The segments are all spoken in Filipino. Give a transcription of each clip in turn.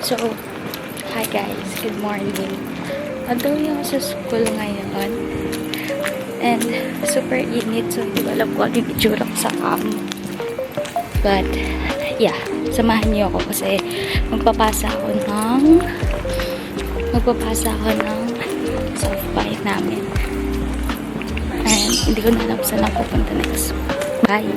So, hi guys, good morning. Nagdawi ako sa school ngayon. And, super init. So, hindi ko alam kung ano yung itsura ko sa cam. But, yeah, samahan niyo ako kasi magpapasa ako ng soft bite namin. And, hindi ko na alam saan ako pupunta next. Bye!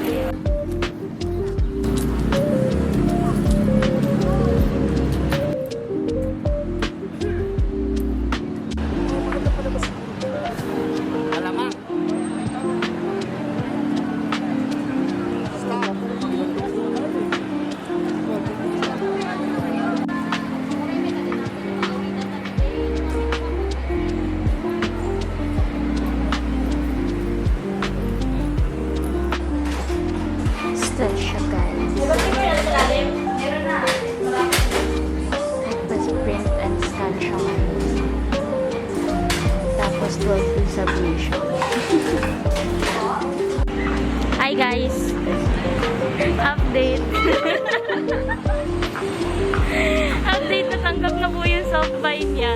Siya guys. Tapos print and scan siya ngayon. Tapos 12 days submission. Hi guys! Update! Update, natanggap na po yung soft buy niya.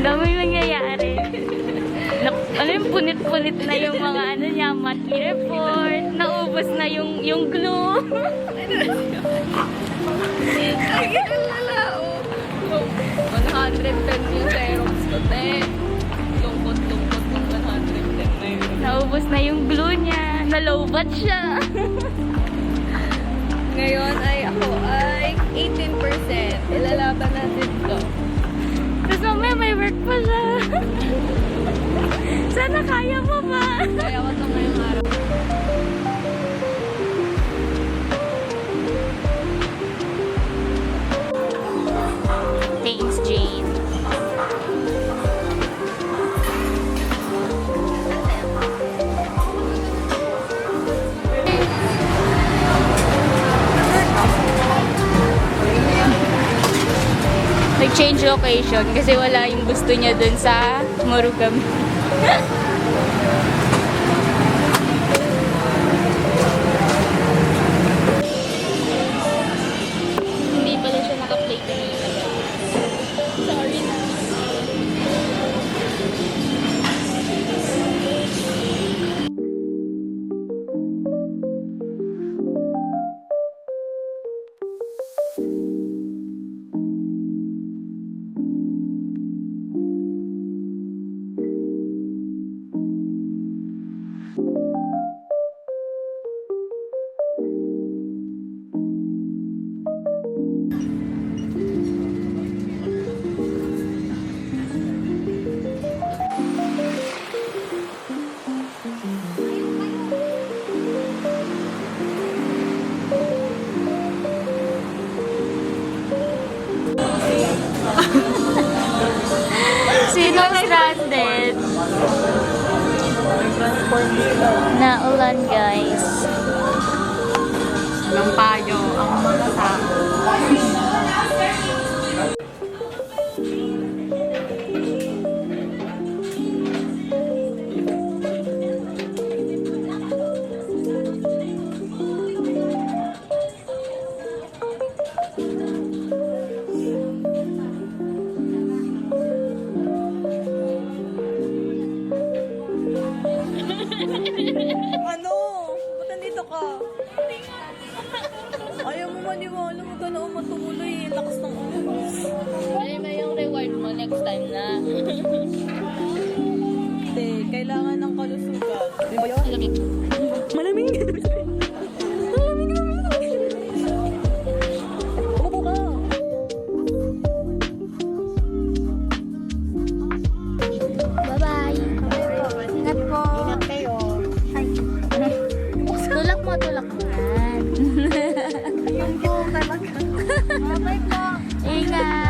Daming nangyayari. Ano yung punit-punit na yung mga ano niya, monthly report, naubos na yung glue. Sige, lalao. 110 yung Xerox ko, te. Lungkot-lungkot ng 110 na yun. Naubos na yung glue niya. Nalobat siya. Ngayon ay ako ay 18%. Ilalaban natin to. Tapos mamaya may work pa siya. Sana kaya mo ba? Kaya ko to ngayong araw. Thanks, Jane. Nag-change location kasi wala yung gusto niya dun sa Morugam. Hindi pala siya naka-plate kanina. Sorry na. Sino stranded? Naulan, guys. Ng payo ang mga tao. Ano? Ba't nandito ka? Ayaw mo maniwala. Huwag ka na matumuloy. Lakas ng ulos. Ay, may yung reward mo next time na. Te, kailangan ng kalusugan. Di ba yun? Malamig. Malamig! Umupo ka! Bye-bye. Ingat po. Ingat kayo. Tulak mo, tulak mo. Yung po talaga. Bye-bye po! Ingat.